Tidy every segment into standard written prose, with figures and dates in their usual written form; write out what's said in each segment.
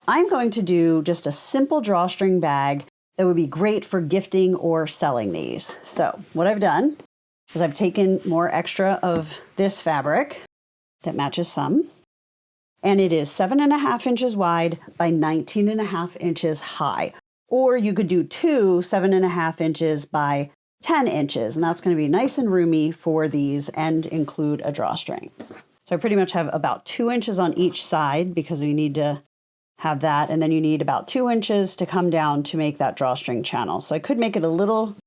I'm going to do just a simple drawstring bag that would be great for gifting or selling these. So what I've done is I've taken more extra of this fabric that matches some, and it is 7.5 inches wide by 19.5 inches high. Or you could do two 7.5 inches by 10 inches, and that's going to be nice and roomy for these and include a drawstring. So I pretty much have about 2 inches on each side because we need to have that, and then you need about 2 inches to come down to make that drawstring channel. So I could make it a little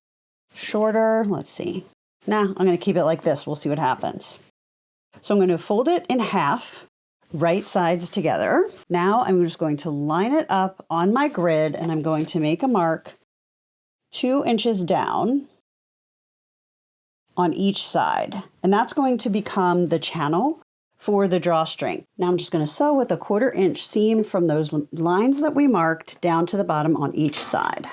shorter. Let's see. Nah, I'm going to keep it like this. We'll see what happens. So I'm going to fold it in half, right sides together. Now I'm just going to line it up on my grid, and I'm going to make a mark 2 inches down on each side. And that's going to become the channel for the drawstring. Now I'm just going to sew with a 1/4 inch seam from those lines that we marked down to the bottom on each side.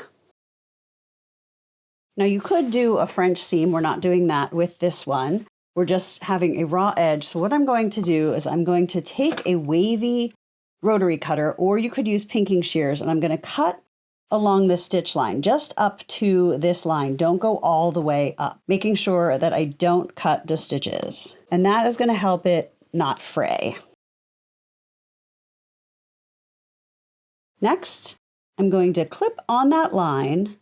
Now you could do a French seam. We're not doing that with this one. We're just having a raw edge. So what I'm going to do is I'm going to take a wavy rotary cutter, or you could use pinking shears, and I'm going to cut along the stitch line, just up to this line. Don't go all the way up, making sure that I don't cut the stitches. And that is going to help it not fray. Next, I'm going to clip on that line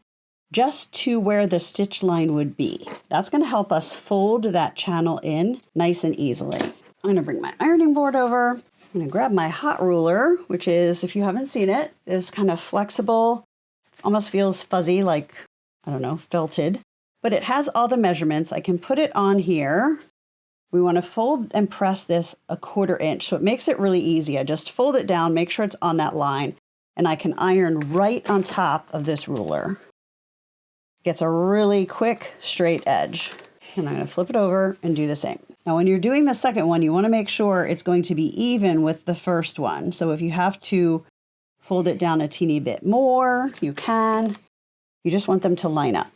just to where the stitch line would be. That's going to help us fold that channel in nice and easily. I'm going to bring my ironing board over. I'm going to grab my hot ruler, which is, if you haven't seen it, is kind of flexible. Almost feels fuzzy, like, I don't know, felted, but it has all the measurements. I can put it on here. We want to fold and press this a 1/4 inch, so it makes it really easy. I just fold it down, make sure it's on that line, and I can iron right on top of this ruler. Gets a really quick straight edge. And I'm going to flip it over and do the same. Now when you're doing the second one, you want to make sure it's going to be even with the first one. So if you have to fold it down a teeny bit more, you can. You just want them to line up.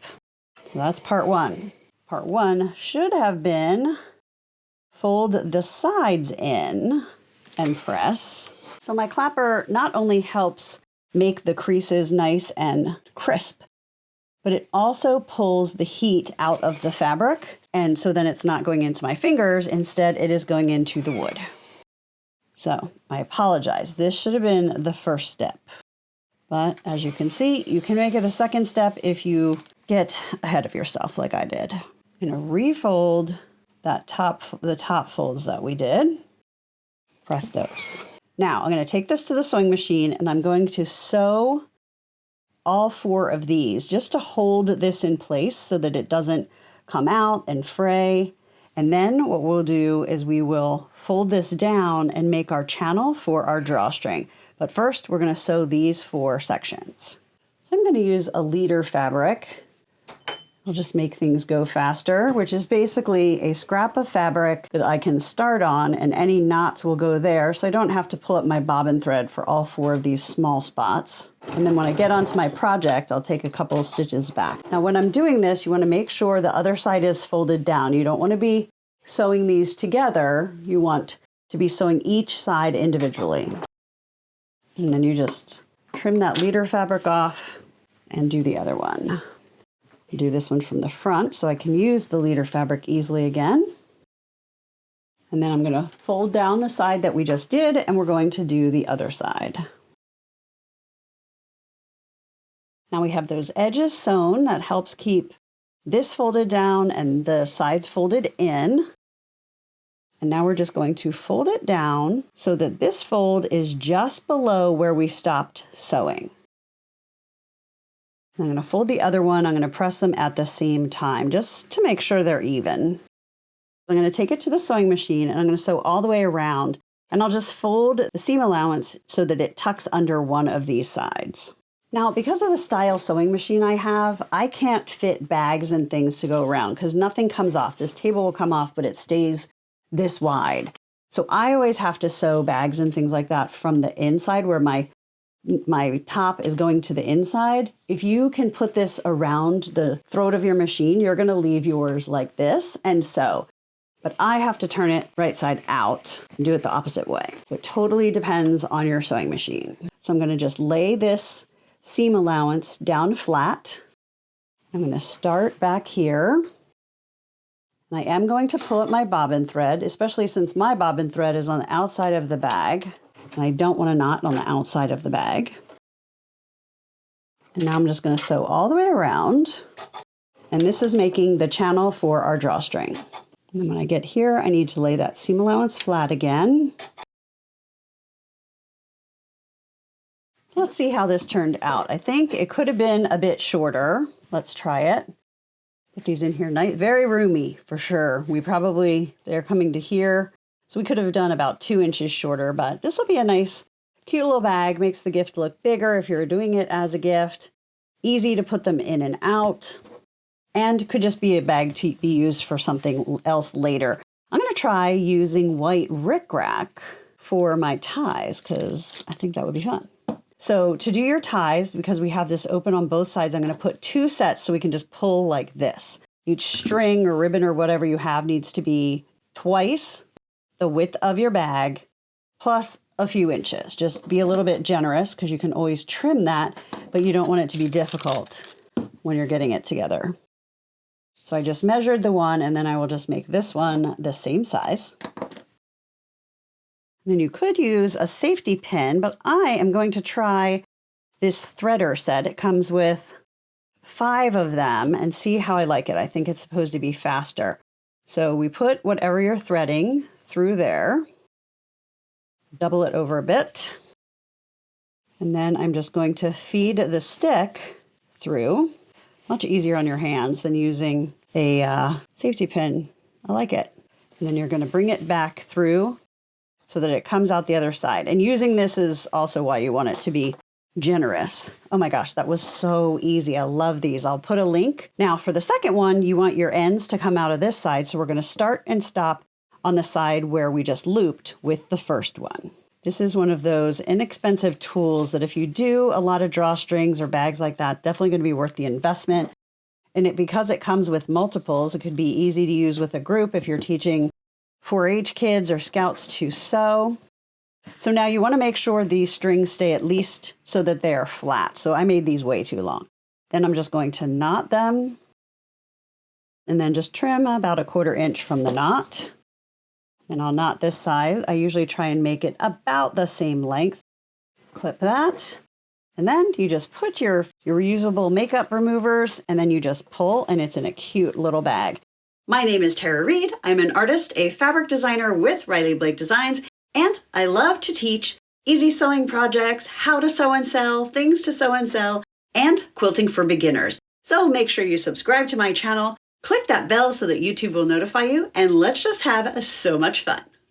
So that's part one. Part one should have been fold the sides in and press. So my clapper not only helps make the creases nice and crisp, but it also pulls the heat out of the fabric. And so then it's not going into my fingers. Instead, it is going into the wood. So I apologize. This should have been the first step. But as you can see, you can make it a second step if you get ahead of yourself like I did. I'm going to refold the top folds that we did. Press those. Now I'm going to take this to the sewing machine, and I'm going to sew all 4 of these just to hold this in place so that it doesn't come out and fray. And then what we'll do is we will fold this down and make our channel for our drawstring. But first, we're going to sew these 4 sections. So I'm going to use a leader fabric. I'll just make things go faster, which is basically a scrap of fabric that I can start on, and any knots will go there, so I don't have to pull up my bobbin thread for all 4 of these small spots. And then when I get onto my project, I'll take a couple of stitches back. Now when I'm doing this, you want to make sure the other side is folded down. You don't want to be sewing these together. You want to be sewing each side individually. And then you just trim that leader fabric off and do the other one. Do this one from the front so I can use the leader fabric easily again. And then I'm going to fold down the side that we just did, and we're going to do the other side. Now we have those edges sewn. That helps keep this folded down and the sides folded in. And now we're just going to fold it down so that this fold is just below where we stopped sewing. I'm going to fold the other one. I'm going to press them at the same time just to make sure they're even. I'm going to take it to the sewing machine, and I'm going to sew all the way around, and I'll just fold the seam allowance so that it tucks under one of these sides. Now, because of the style sewing machine I have, I can't fit bags and things to go around because nothing comes off. This table will come off, but it stays this wide. So I always have to sew bags and things like that from the inside where my top is going to the inside. If you can put this around the throat of your machine, you're going to leave yours like this and sew. but I have to turn it right side out and do it the opposite way. So it totally depends on your sewing machine. So I'm going to just lay this seam allowance down flat. I'm going to start back here. And I am going to pull up my bobbin thread, especially since my bobbin thread is on the outside of the bag. And I don't want a knot on the outside of the bag. And now I'm just going to sew all the way around. And this is making the channel for our drawstring. And then when I get here, I need to lay that seam allowance flat again. So let's see how this turned out. I think it could have been a bit shorter. Let's try it. Put these in here, nice, very roomy for sure. They're coming to here. So we could have done about 2 inches shorter, but this will be a nice, cute little bag. Makes the gift look bigger if you're doing it as a gift. Easy to put them in and out. And could just be a bag to be used for something else later. I'm going to try using white rickrack for my ties because I think that would be fun. So to do your ties, because we have this open on both sides, I'm going to put 2 sets so we can just pull like this. Each string or ribbon or whatever you have needs to be twice the width of your bag plus a few inches. Just be a little bit generous because you can always trim that, but you don't want it to be difficult when you're getting it together. So I just measured the one, and then I will just make this one the same size. And then you could use a safety pin, but I am going to try this threader set. It comes with 5 of them and see how I like it. I think it's supposed to be faster. So we put whatever you're threading through there, double it over a bit, and then I'm just going to feed the stick through. Much easier on your hands than using a safety pin. I like it. And then you're going to bring it back through so that it comes out the other side. And using this is also why you want it to be generous. Oh my gosh, that was so easy. I love these. I'll put a link. Now for the second one, you want your ends to come out of this side. So we're going to start and stop on the side where we just looped with the first one. This is one of those inexpensive tools that if you do a lot of drawstrings or bags like that, definitely going to be worth the investment. And because it comes with multiples, it could be easy to use with a group if you're teaching 4-H kids or scouts to sew. So now you want to make sure these strings stay at least so that they are flat. So I made these way too long. Then I'm just going to knot them and then just trim about 1/4 inch from the knot. And I'll knot this side. I usually try and make it about the same length. Clip that. And then you just put your reusable makeup removers and then you just pull and it's in a cute little bag. My name is Tara Reed. I'm an artist, a fabric designer with Riley Blake Designs, and I love to teach easy sewing projects, how to sew and sell, things to sew and sell, and quilting for beginners. So make sure you subscribe to my channel, click that bell so that YouTube will notify you, and let's just have so much fun.